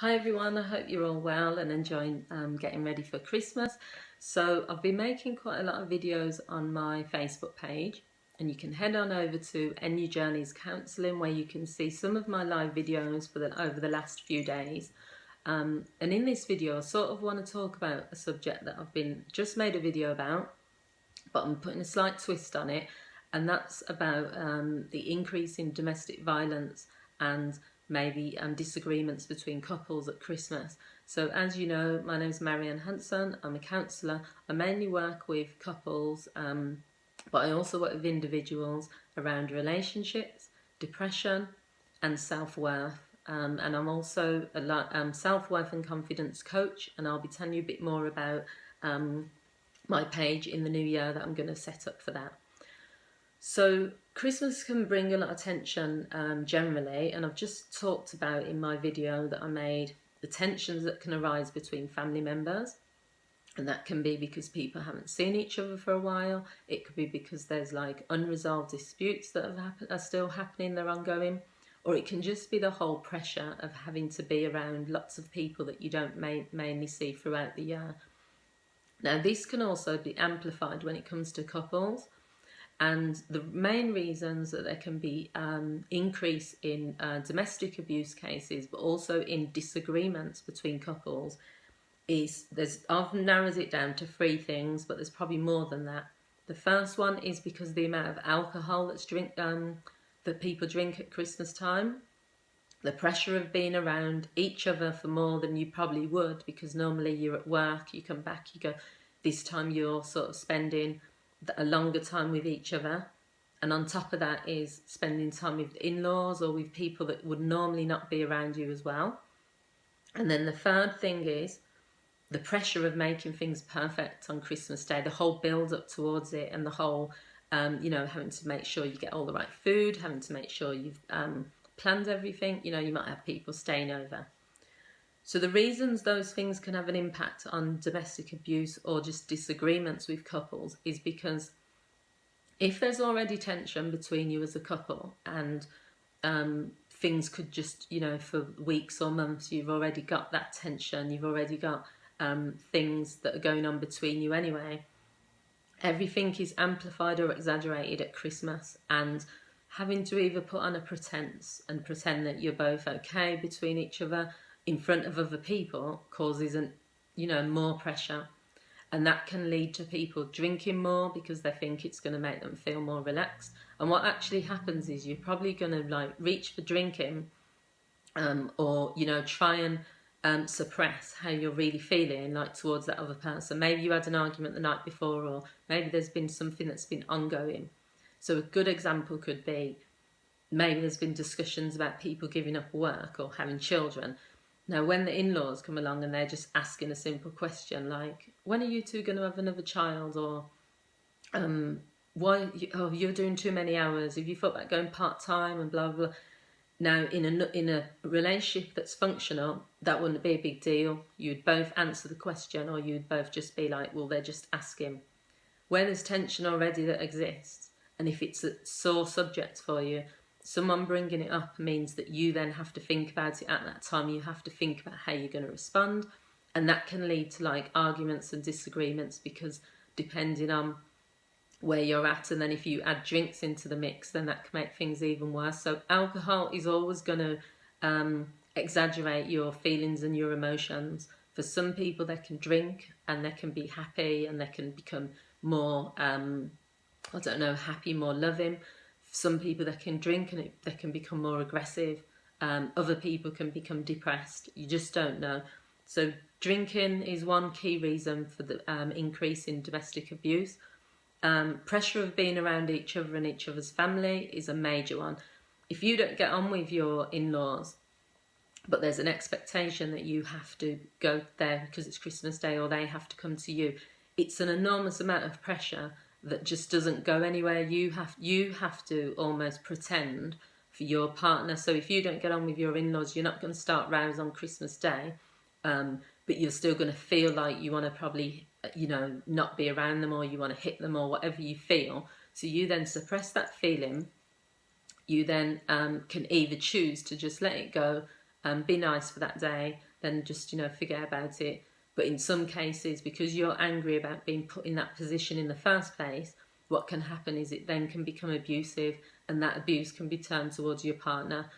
Hi everyone, I hope you're all well and enjoying getting ready for Christmas. So I've been making quite a lot of videos on my Facebook page, and you can head on over to NU Journeys Counselling where you can see some of my live videos over the last few days. And in this video I sort of want to talk about a subject that I've just made a video about, but I'm putting a slight twist on it, and that's about the increase in domestic violence and maybe disagreements between couples at Christmas. So as you know, my name is Marianne Hanson. I'm a counsellor. I mainly work with couples, but I also work with individuals around relationships, depression and self-worth. And I'm also a self-worth and confidence coach, and I'll be telling you a bit more about my page in the new year that I'm going to set up for that. So Christmas can bring a lot of tension generally, and I've just talked about in my video that I made the tensions that can arise between family members, and that can be because people haven't seen each other for a while. It could be because there's like unresolved disputes that are still happening, they're ongoing, or it can just be the whole pressure of having to be around lots of people that you don't mainly see throughout the year. Now this can also be amplified when it comes to couples. And the main reasons that there can be increase in domestic abuse cases, but also in disagreements between couples, I've narrowed it down to 3 things, but there's probably more than that. The first one is because of the amount of alcohol that people drink at Christmas time. The pressure of being around each other for more than you probably would, because normally you're at work, you come back, you go, this time you're sort of spending a longer time with each other, and on top of that is spending time with in-laws or with people that would normally not be around you as well. And then the third thing is the pressure of making things perfect on Christmas Day, the whole build up towards it, and the whole having to make sure you get all the right food, having to make sure you've planned everything. You might have people staying over. So the reasons those things can have an impact on domestic abuse or just disagreements with couples is because if there's already tension between you as a couple, and things could just, for weeks or months, you've already got that tension, you've already got things that are going on between you anyway, everything is amplified or exaggerated at Christmas, and having to either put on a pretense and pretend that you're both okay between each other in front of other people causes more pressure, and that can lead to people drinking more because they think it's going to make them feel more relaxed. And what actually happens is you're probably going to reach for drinking, or try and suppress how you're really feeling towards that other person. Maybe you had an argument the night before, or maybe there's been something that's been ongoing. So a good example could be, maybe there's been discussions about people giving up work or having children. Now, when the in-laws come along and they're just asking a simple question like, when are you two going to have another child? Or you're doing too many hours. Have you thought about going part-time and blah, blah, blah. Now, in a relationship that's functional, that wouldn't be a big deal. You'd both answer the question, or you'd both just be like, well, they're just asking. When there's tension already that exists, and if it's a sore subject for you, someone bringing it up means that you then have to think about it at that time. You have to think about how you're going to respond, and that can lead to arguments and disagreements, because depending on where you're at, and then if you add drinks into the mix, then that can make things even worse. So alcohol is always going to exaggerate your feelings and your emotions. For some people, they can drink and they can be happy and they can become more happy, more loving. Some people, they can drink and they can become more aggressive. Other people can become depressed. You just don't know. So drinking is one key reason for the increase in domestic abuse. Pressure of being around each other and each other's family is a major one. If you don't get on with your in-laws, but there's an expectation that you have to go there because it's Christmas Day, or they have to come to you, it's an enormous amount of pressure that just doesn't go anywhere. You have to almost pretend for your partner. So if you don't get on with your in-laws, you're not going to start rows on Christmas Day, but you're still going to feel like you want to probably not be around them, or you want to hit them, or whatever you feel. So you then suppress that feeling. You then can either choose to just let it go, be nice for that day, then just, forget about it. But in some cases, because you're angry about being put in that position in the first place, what can happen is it then can become abusive, and that abuse can be turned towards your partner.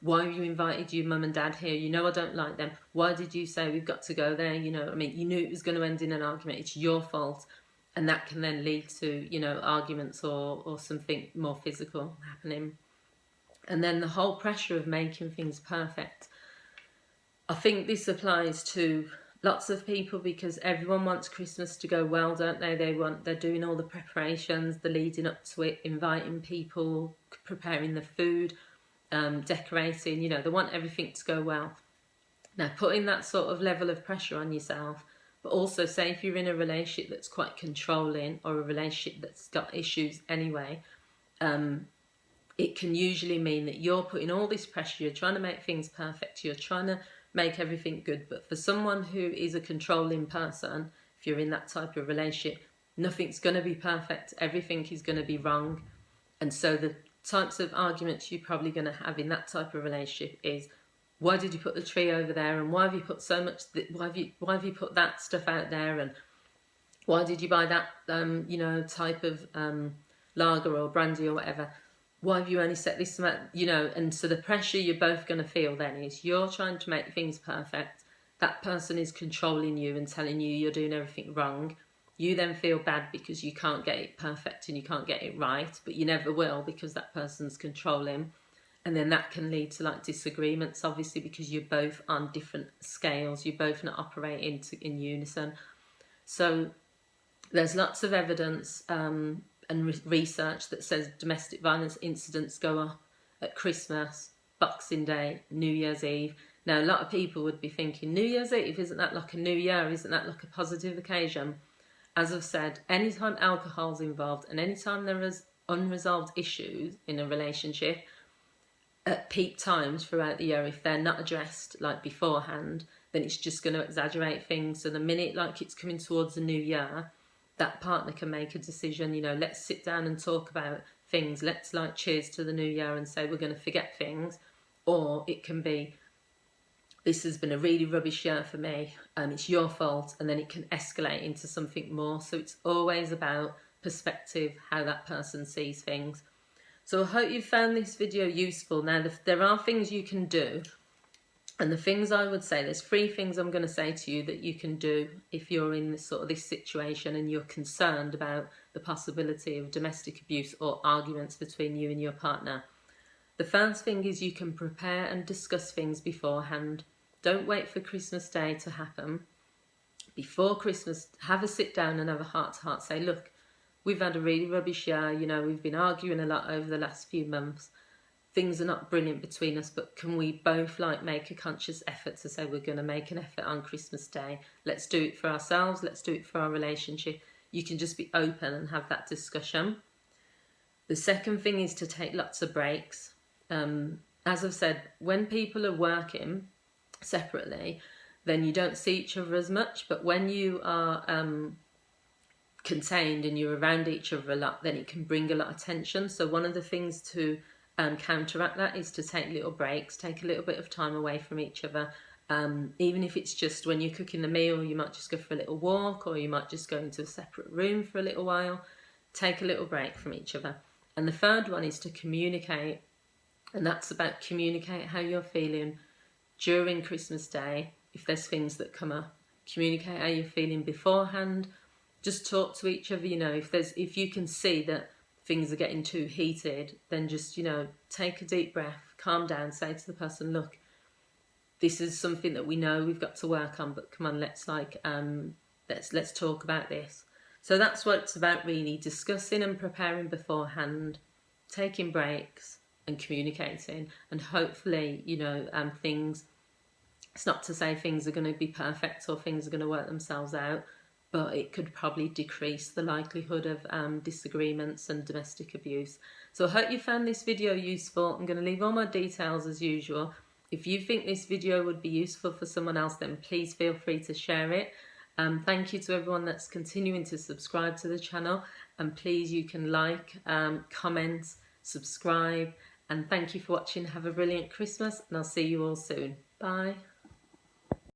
Why have you invited your mum and dad here? I don't like them. Why did you say we've got to go there? You knew it was going to end in an argument. It's your fault. And that can then lead to, arguments or something more physical happening. And then the whole pressure of making things perfect. I think this applies to lots of people because everyone wants Christmas to go well, don't they? They're doing all the preparations, the leading up to it, inviting people, preparing the food, decorating, they want everything to go well. Now, putting that sort of level of pressure on yourself, but also say if you're in a relationship that's quite controlling or a relationship that's got issues anyway, it can usually mean that you're putting all this pressure, you're trying to make things perfect, you're trying to make everything good. But for someone who is a controlling person, if you're in that type of relationship, nothing's going to be perfect, everything is going to be wrong. And so the types of arguments you're probably going to have in that type of relationship is, why did you put the tree over there, and why have you put so much, why have you put that stuff out there, and why did you buy that type of lager or brandy or whatever, why have you only set this amount, and so the pressure you're both going to feel then is you're trying to make things perfect, that person is controlling you and telling you you're doing everything wrong. You then feel bad because you can't get it perfect and you can't get it right, but you never will because that person's controlling. And then that can lead to disagreements, obviously, because you're both on different scales, you're both not operating in unison. So there's lots of evidence and research that says domestic violence incidents go up at Christmas, Boxing Day, New Year's Eve. Now, a lot of people would be thinking, New Year's Eve, isn't that like a new year? Isn't that like a positive occasion? As I've said, anytime alcohol's involved and anytime there is unresolved issues in a relationship, at peak times throughout the year, if they're not addressed beforehand, then it's just going to exaggerate things. So the minute it's coming towards the new year, that partner can make a decision, let's sit down and talk about things, let's cheers to the new year and say we're going to forget things. Or it can be, this has been a really rubbish year for me and it's your fault, and then it can escalate into something more. So it's always about perspective, how that person sees things. So I hope you found this video useful. Now, there are things you can do, and the things I would say, there's 3 things I'm going to say to you that you can do if you're in this situation and you're concerned about the possibility of domestic abuse or arguments between you and your partner. The first thing is you can prepare and discuss things beforehand. Don't wait for Christmas Day to happen. Before Christmas, have a sit down and have a heart-to-heart. Say, look, we've had a really rubbish year, we've been arguing a lot over the last few months. Things are not brilliant between us, but can we both make a conscious effort to say we're going to make an effort on Christmas Day? Let's do it for ourselves, let's do it for our relationship. You can just be open and have that discussion. The second thing is to take lots of breaks. As I've said, when people are working separately, then you don't see each other as much, but when you are contained and you're around each other a lot, then it can bring a lot of tension. So one of the things to counteract that is to take little breaks, take a little bit of time away from each other. Even if it's just when you're cooking the meal, you might just go for a little walk, or you might just go into a separate room for a little while. Take a little break from each other. And the third one is to communicate, and that's about communicate how you're feeling during Christmas Day. If there's things that come up, communicate how you're feeling beforehand. Just talk to each other. If you can see that things are getting too heated, then just take a deep breath, calm down, say to the person, look, this is something that we know we've got to work on, but come on, let's talk about this. So that's what it's about, really: discussing and preparing beforehand, taking breaks and communicating. And hopefully things, it's not to say things are going to be perfect or things are going to work themselves out, but it could probably decrease the likelihood of disagreements and domestic abuse. So I hope you found this video useful. I'm going to leave all my details as usual. If you think this video would be useful for someone else, then please feel free to share it. Thank you to everyone that's continuing to subscribe to the channel. And please, you can comment, subscribe. And thank you for watching. Have a brilliant Christmas, and I'll see you all soon. Bye.